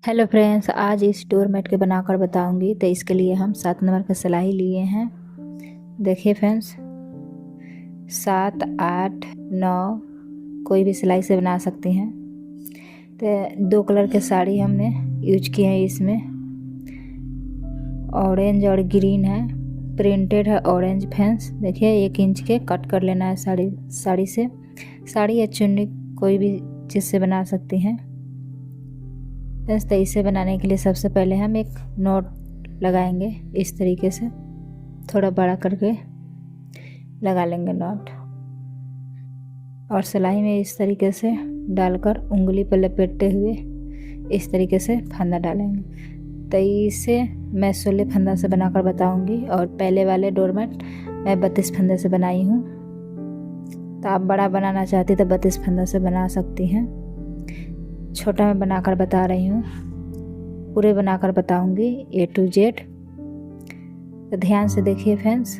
Hello friends, आज इस doormat के बनाकर बताऊंगी। तो इसके लिए हम 7 नंबर का सिलाई लिए हैं। देखिए फ्रेंड्स, 7, 8, 9 कोई भी सिलाई से बना सकती हैं। तो 2 कलर के साड़ी हमने यूज किए हैं। इसमें ऑरेंज और ग्रीन है, प्रिंटेड है ऑरेंज। फ्रेंड्स देखिए, 1 इंच के कट कर लेना है साड़ी से। साड़ी या चुन्नी कोई भी चीज़ से बना सकती हैं। तो इसे बनाने के लिए सबसे पहले हम एक नॉट लगाएंगे। इस तरीके से थोड़ा बड़ा करके लगा लेंगे नॉट, और सिलाई में इस तरीके से डालकर उंगली पर लपेटते हुए इस तरीके से फंदा डालेंगे। तो इसे मैं 16 फंदा से बनाकर बताऊंगी, और पहले वाले डोरमेट मैं 32 फंदे से बनाई हूँ। तो आप बड़ा बनाना चाहती तो 32 फंदा से बना सकती हैं। छोटा मैं बनाकर बता रही हूँ, पूरे बनाकर बताऊंगी A to Z। तो ध्यान से देखिए फ्रेंड्स,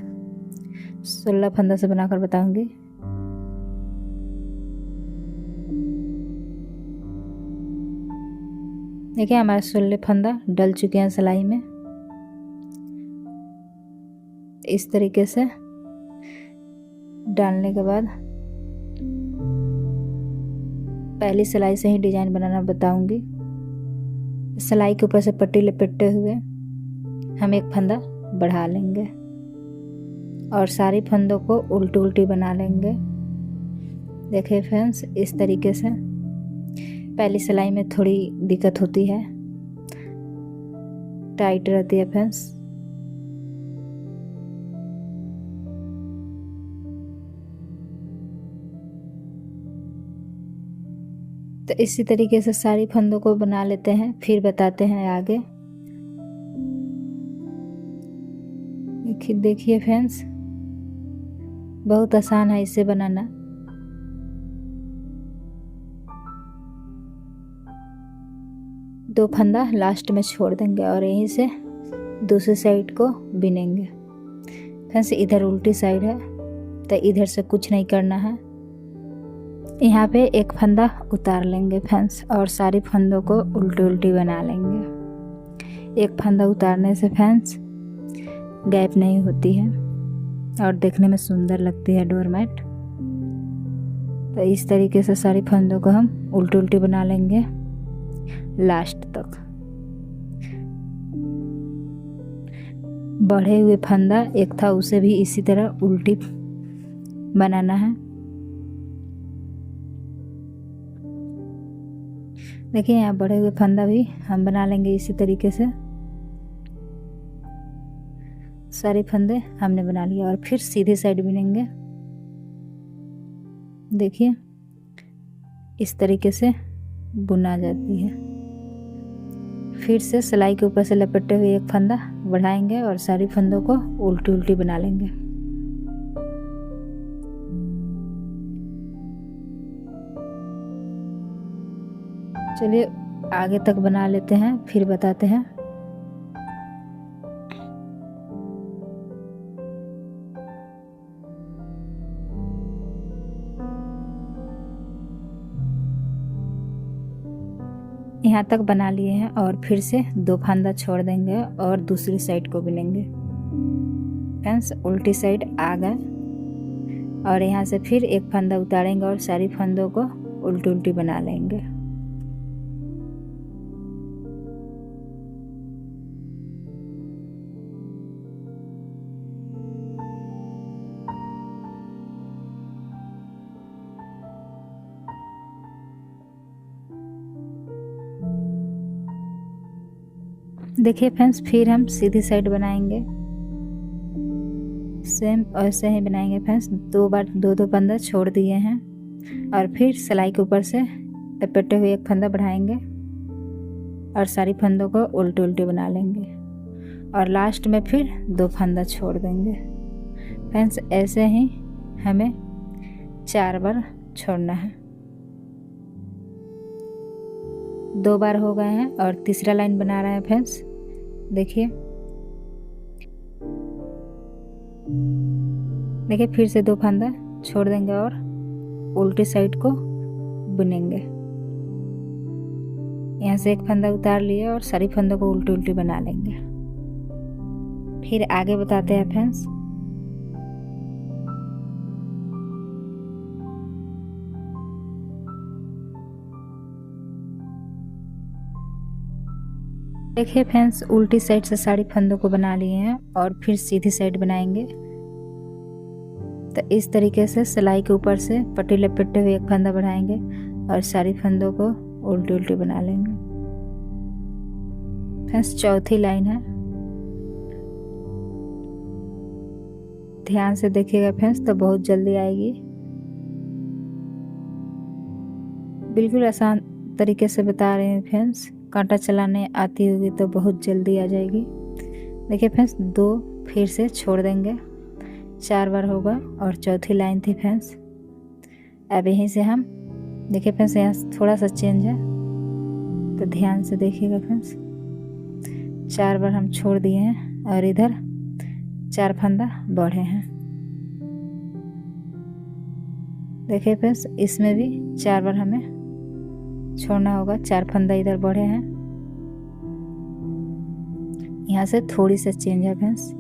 16 फंदा से बनाकर बताऊंगी। देखिए, हमारे 16 फंदा डल चुके हैं सिलाई में। इस तरीके से डालने के बाद पहली सिलाई से ही डिजाइन बनाना बताऊंगी। सिलाई के ऊपर से पट्टी लपेटते हुए हम एक फंदा बढ़ा लेंगे और सारी फंदों को उल्टी उल्टी बना लेंगे। देखिए फ्रेंड्स, इस तरीके से पहली सिलाई में थोड़ी दिक्कत होती है, टाइट रहती है फ्रेंड्स। तो इसी तरीके से सारी फंदों को बना लेते हैं, फिर बताते हैं आगे। देखिए फ्रेंड्स, बहुत आसान है इसे बनाना। दो फंदा लास्ट में छोड़ देंगे और यहीं से दूसरी साइड को बिनेंगे। फ्रेंड्स इधर उल्टी साइड है, तो इधर से कुछ नहीं करना है। यहाँ पे एक फंदा उतार लेंगे फ्रेंड्स, और सारी फंदों को उल्टी उल्टी बना लेंगे। एक फंदा उतारने से फ्रेंड्स गैप नहीं होती है और देखने में सुंदर लगती है डोरमेट। तो इस तरीके से सारी फंदों को हम उल्टी उल्टी बना लेंगे लास्ट तक। बढ़े हुए फंदा एक था, उसे भी इसी तरह उल्टी बनाना है। देखिए, यहाँ बढ़े हुए फंदा भी हम बना लेंगे इसी तरीके से। सारे फंदे हमने बना लिया और फिर सीधी साइड बिनेंगे। देखिए, इस तरीके से बुना जाती है। फिर से सिलाई के ऊपर से लपेटे हुए एक फंदा बढ़ाएंगे और सारी फंदों को उल्टी उल्टी बना लेंगे। चलिए आगे तक बना लेते हैं, फिर बताते हैं। यहाँ तक बना लिए हैं और फिर से 2 फंदा छोड़ देंगे और दूसरी साइड को बिनेंगे। फ्रेंड्स उल्टी साइड आ गए और यहाँ से फिर एक फंदा उतारेंगे और सारी फंदों को उल्टी उल्टी बना लेंगे। देखिए फ्रेंड्स, फिर हम सीधी साइड बनाएंगे। सेम ऐसे ही बनाएंगे फ्रेंड्स। 2 बार 2 फंदा छोड़ दिए हैं और फिर सिलाई के ऊपर से लपेटे हुए एक फंदा बढ़ाएंगे और सारी फंदों को उल्टी उल्टी बना लेंगे और लास्ट में फिर 2 फंदा छोड़ देंगे। फ्रेंड्स ऐसे ही हमें 4 बार छोड़ना है। 2 बार हो गए हैं और तीसरा लाइन बना रहे हैं फ्रेंड्स। देखिए फिर से 2 फंदा छोड़ देंगे और उल्टी साइड को बुनेंगे। यहाँ से एक फंदा उतार लिए और सारी फंदों को उल्टी उल्टी बना लेंगे। फिर आगे बताते हैं फ्रेंड्स। देखिए फ्रेंड्स, उल्टी साइड से साड़ी फंदों को बना लिए हैं और फिर सीधी साइड बनाएंगे। तो इस तरीके से सिलाई के ऊपर से पट्टी लपेटते हुए एक फंदा बढ़ाएंगे और सारी फंदों को उल्टी उल्टी बना लेंगे। फ्रेंड्स, चौथी लाइन है, ध्यान से देखिएगा फ्रेंड्स, तो बहुत जल्दी आएगी। बिल्कुल आसान तरीके से बता रहे हैं फ्रेंड्स, कांटा चलाने आती होगी तो बहुत जल्दी आ जाएगी। देखिए फ्रेंड्स, 2 फिर से छोड़ देंगे, 4 बार होगा और चौथी लाइन थी फ्रेंड्स। अब यहीं से हम देखिए फ्रेंड्स, यहाँ थोड़ा सा चेंज है तो ध्यान से देखिएगा फ्रेंड्स। 4 बार हम छोड़ दिए हैं और इधर 4 फंदा बढ़े हैं। देखिए फ्रेंड्स, इसमें भी 4 बार हमें छोड़ना होगा, 4 फंदा इधर बढ़े हैं। यहाँ से थोड़ी सा चेंज है फ्रेंड्स।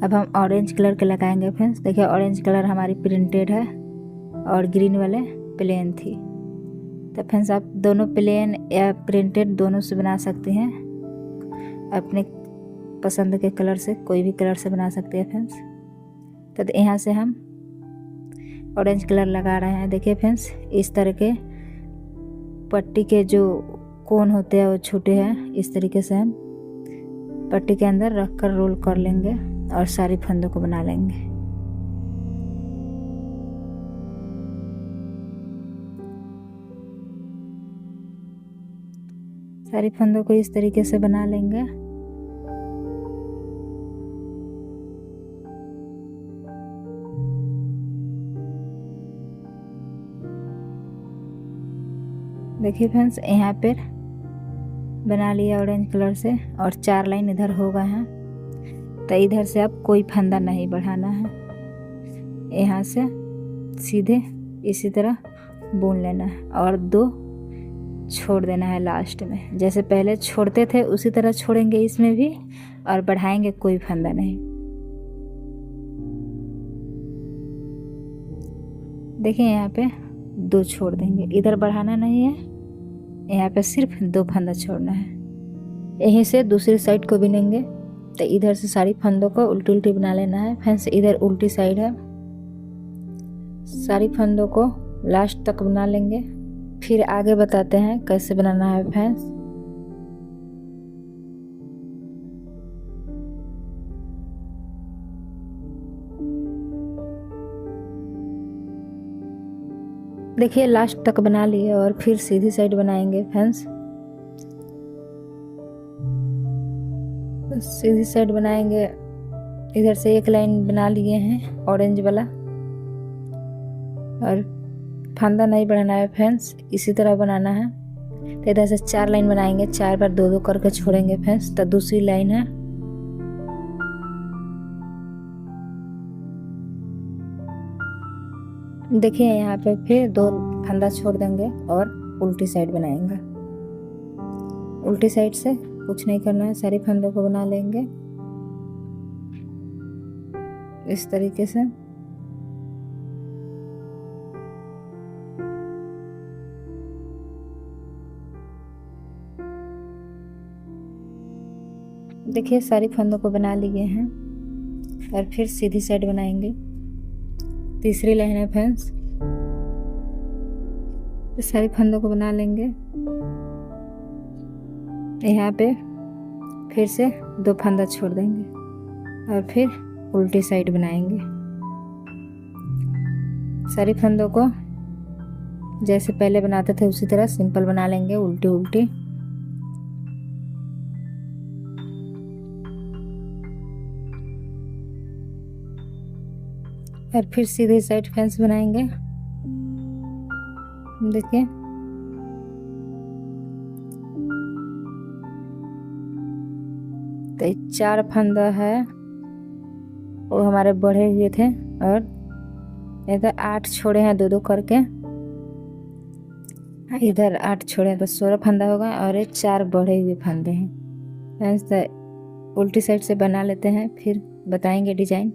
अब हम ऑरेंज कलर के लगाएंगे फ्रेंड्स। देखिए ऑरेंज कलर हमारी प्रिंटेड है और ग्रीन वाले प्लेन थी। तो फ्रेंड्स, आप दोनों प्लेन या प्रिंटेड दोनों से बना सकते हैं, अपने पसंद के कलर से, कोई भी कलर से बना सकते हैं फ्रेंड्स। तो यहाँ से हम ऑरेंज कलर लगा रहे हैं। देखिए फ्रेंड्स, इस तरह के पट्टी के जो कोन होते हैं वो छोटे हैं, इस तरीके से हम पट्टी के अंदर रखकर रोल कर लेंगे और सारी फंदों को बना लेंगे। सारी फंदों को इस तरीके से बना लेंगे। देखिए फ्रेंड्स, यहाँ पर बना लिया ऑरेंज कलर से और 4 लाइन इधर हो गए हैं। तो इधर से अब कोई फंदा नहीं बढ़ाना है, यहाँ से सीधे इसी तरह बुन लेना है और 2 छोड़ देना है लास्ट में। जैसे पहले छोड़ते थे उसी तरह छोड़ेंगे इसमें भी, और बढ़ाएंगे, कोई फंदा नहीं। देखिए यहाँ पे 2 छोड़ देंगे, इधर बढ़ाना नहीं है, यहाँ पे सिर्फ 2 फंदा छोड़ना है। यहीं से दूसरी साइड को बिनेंगे। तो इधर से सारी फंदों को उल्टी उल्टी बना लेना है फ्रेंड्स। इधर उल्टी साइड है, सारी फंदों को लास्ट तक बना लेंगे। फिर आगे बताते हैं कैसे बनाना है फ्रेंड्स। देखिए लास्ट तक बना लिए और फिर सीधी साइड बनाएंगे फ्रेंड्स। सीधी साइड बनाएंगे, इधर से एक लाइन बना लिए हैं ऑरेंज वाला, और फंदा नहीं बढ़ाना है फ्रेंड्स, इसी तरह बनाना है। तो इधर से 4 लाइन बनाएंगे, 4 बार 2-2 करके छोड़ेंगे फ्रेंड्स। तो दूसरी लाइन है, देखिए यहाँ पे फिर 2 फंदा छोड़ देंगे और उल्टी साइड बनाएंगे। उल्टी साइड से कुछ नहीं करना है, सारी फंदों को बना लेंगे इस तरीके से। देखिए सारी फंदों को बना लिए हैं और फिर सीधी साइड बनाएंगे। तीसरी लाइन है फ्रेंड्स, तो सारी फंदों को बना लेंगे। यहाँ पे फिर से 2 फंदा छोड़ देंगे और फिर उल्टी साइड बनाएंगे। सारी फंदों को जैसे पहले बनाते थे उसी तरह सिंपल बना लेंगे, उल्टी उल्टी। और फिर सीधे साइड फैंस बनाएंगे। देखिए तो 4 फंदा है, वो हमारे बढ़े हुए थे, और इधर 8 छोड़े हैं 2-2 करके। इधर 8 छोड़े हैं तो 16 फंदा होगा और ये 4 बढ़े हुए फंदे हैं फ्रेंड्स। तो उल्टी साइड से बना लेते हैं, फिर बताएंगे डिजाइन।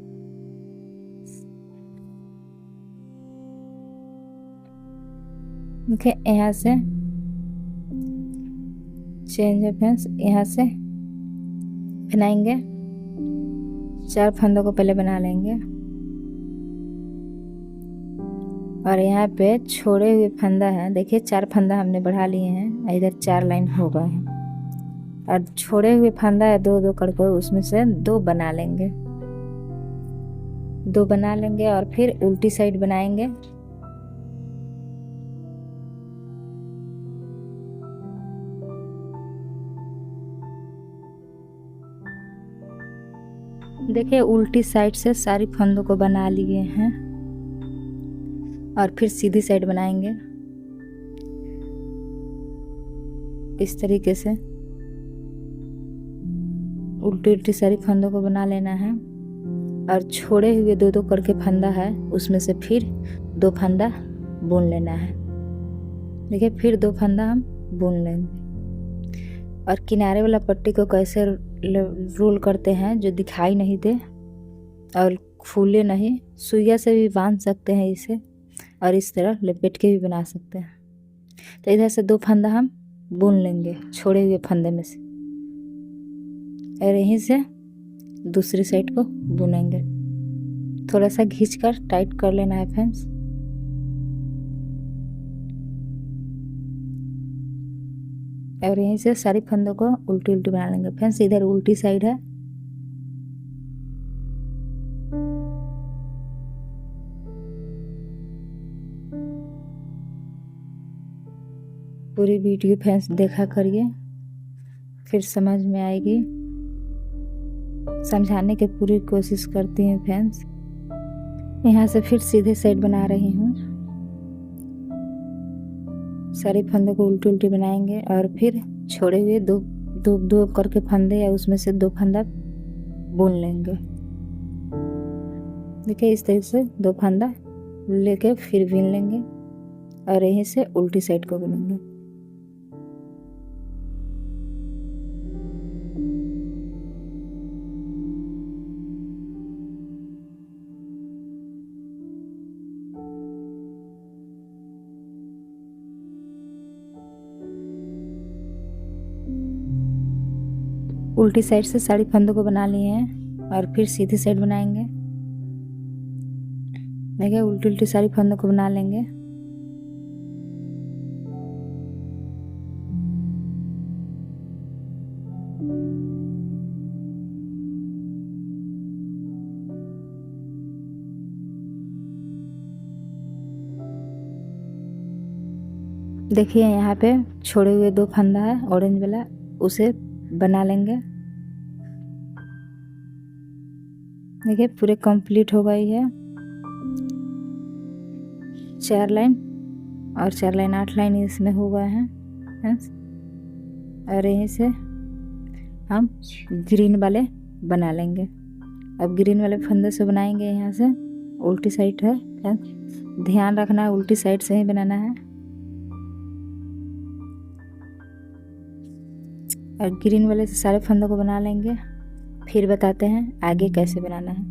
देखिए यहाँ से चेंज है फ्रेंड्स, यहाँ से बनाएंगे। 4 फंदों को पहले बना लेंगे और यहाँ पे छोड़े हुए फंदा है, देखिए 4 फंदा हमने बढ़ा लिए हैं, इधर 4 लाइन हो गए हैं और छोड़े हुए फंदा है 2-2 करके, उसमें से 2 बना लेंगे। 2 बना लेंगे और फिर उल्टी साइड बनाएंगे। देखिए उल्टी साइड से सारी फंदों को बना लिए हैं और फिर सीधी साइड बनाएंगे इस तरीके से। उल्टी उल्टी सारी फंदों को बना लेना है और छोड़े हुए 2-2 करके फंदा है, उसमें से फिर 2 फंदा बुन लेना है। देखिए फिर 2 फंदा हम बुन लेंगे और किनारे वाला पट्टी को कैसे रोल करते हैं जो दिखाई नहीं दे और फूले नहीं, सुइया से भी बांध सकते हैं इसे और इस तरह लपेट के भी बना सकते हैं। तो इधर से 2 फंदा हम बुन लेंगे छोड़े हुए फंदे में से और यहीं से दूसरी साइड को बुनेंगे। थोड़ा सा खींचकर टाइट कर लेना है फ्रेंड्स। और यहीं से सारी फंदों को उल्टी उल्टी बना लेंगे फ्रेंड्स। इधर उल्टी साइड है, पूरी वीडियो फ्रेंड्स देखा करिए, फिर समझ में आएगी। समझाने की पूरी कोशिश करती हूँ फ्रेंड्स। यहाँ से फिर सीधे साइड बना रही हूँ। सारी फंदों को उल्टी उल्टी बनाएंगे और फिर छोड़े हुए 2 करके फंदे या उसमें से 2 फंदा बुन लेंगे। देखिए इस तरीके से 2 फंदा लेके फिर बुन लेंगे और यहीं से उल्टी साइड को बुनेंगे। उल्टी साइड से सारी फंदों को बना लिए हैं और फिर सीधी साइड बनाएंगे। देखिए उल्टी उल्टी सारी फंदों को बना लेंगे। देखिए यहाँ पे छोड़े हुए 2 फंदा है ऑरेंज वाला, उसे बना लेंगे। देखिए पूरे कंप्लीट हो गई है। 4 लाइन और 4 लाइन 8 लाइन इसमें हो गए हैं फ्रेंड्स। और यहीं से हम ग्रीन वाले बना लेंगे। अब ग्रीन वाले फंदे से बनाएंगे। यहाँ से उल्टी साइड है फ्रेंड्स, ध्यान रखना है उल्टी साइड से ही बनाना है। और ग्रीन वाले से सारे फंदों को बना लेंगे, फिर बताते हैं आगे कैसे बनाना है।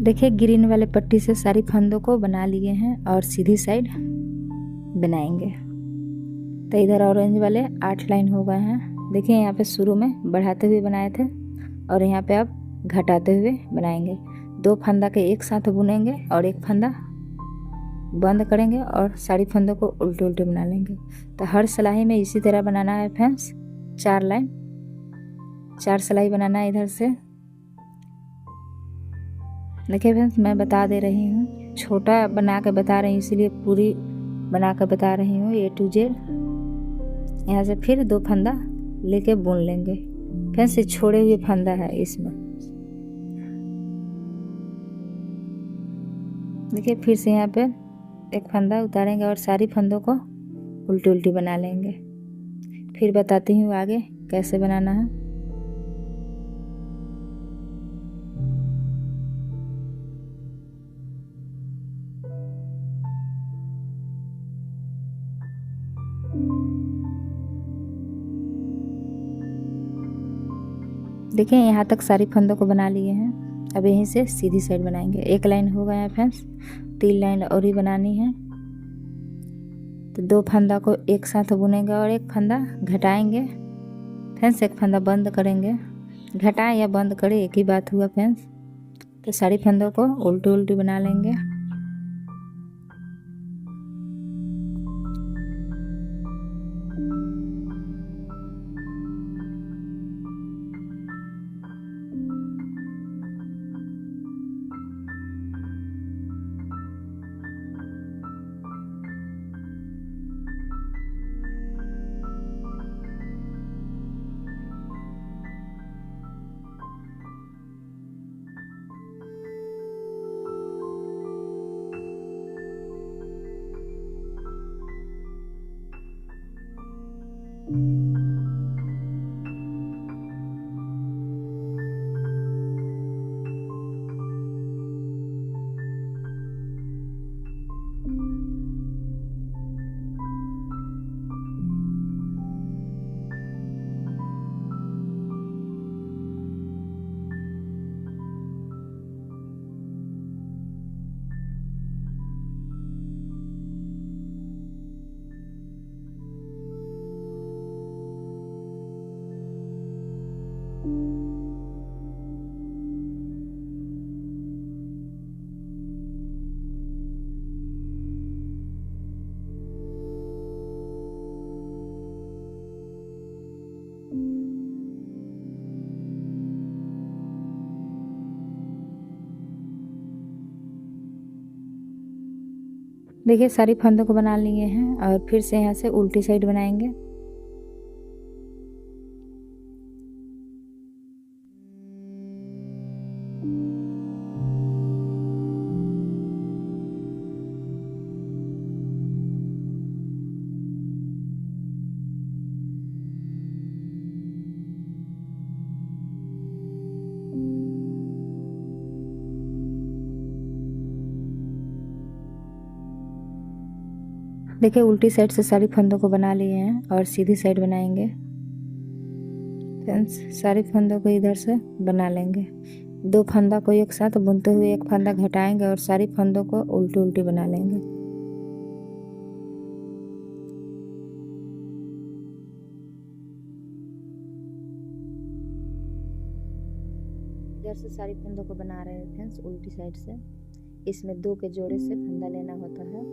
देखिए ग्रीन वाले पट्टी से सारी फंदों को बना लिए हैं और सीधी साइड बनाएंगे। तो इधर ऑरेंज वाले 8 लाइन हो गए हैं। देखिए यहाँ पे शुरू में बढ़ाते हुए बनाए थे और यहाँ पे अब घटाते हुए बनाएंगे। 2 फंदा के एक साथ बुनेंगे और 1 फंदा बंद करेंगे और सारी फंदों को उल्टे उल्टे बना लेंगे। तो हर सिलाई में इसी तरह बनाना है फ्रेंड्स। 4 लाइन 4 सिलाई बनाना है इधर से। देखिए फ्रेंड्स मैं बता दे रही हूँ, छोटा बना के बता रही हूँ इसीलिए पूरी बना कर बता रही हूँ A to Z। यहाँ से फिर 2 फंदा लेके बुन लेंगे। फिर से छोड़े हुए फंदा है इसमें। देखिए फिर से यहाँ पे 1 फंदा उतारेंगे और सारी फंदों को उल्टी उल्टी बना लेंगे। फिर बताती हूँ आगे कैसे बनाना है। देखिए यहाँ तक सारी फंदों को बना लिए हैं। अब यहीं से सीधी साइड बनाएंगे। एक लाइन हो गया है फ्रेंड्स, 3 लाइन और ही बनानी है। तो 2 फंदा को एक साथ बुनेंगे और एक फंदा घटाएंगे फ्रेंड्स, एक फंदा बंद करेंगे। घटाएं या बंद करें एक ही बात हुआ फ्रेंड्स। तो सारी फंदों को उल्टी उल्टी बना लेंगे। देखिए सारी फंदों को बना लिए हैं और फिर से यहाँ से उल्टी साइड बनाएंगे। देखिए उल्टी साइड से सारी फंदों को बना लिए हैं और सीधी साइड बनाएंगे फ्रेंड्स। सारी फंदों को इधर से बना लेंगे। 2 फंदा को एक साथ बुनते हुए एक फंदा घटाएंगे और सारी फंदों को उल्टी उल्टी बना लेंगे। इधर से सारी फंदों को बना रहे हैं फ्रेंड्स उल्टी साइड से। इसमें 2 के जोड़े से फंदा लेना होता है,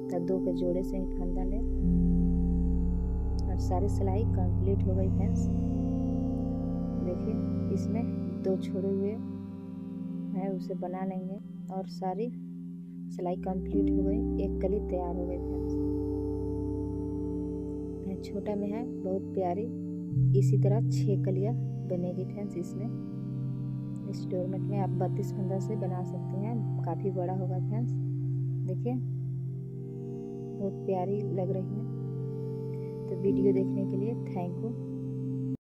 तो 2 के जोड़े से ही फंदा ले और सारी सिलाई कंप्लीट हो गई फ्रेंड्स। देखिए इसमें 2 छोड़े हुए है उसे बना लेंगे और सारी सिलाई कंप्लीट हो गई। एक कली तैयार हो गई फ्रेंड्स। छोटा में है बहुत प्यारी, इसी तरह 6 कलियाँ बनेगी फ्रेंड्स। इसमें इस डोरमेट में आप 32 फंदा से बना सकते हैं, काफ़ी बड़ा होगा फ्रेंड्स। देखिए बहुत प्यारी लग रही है। तो वीडियो देखने के लिए थैंक यू।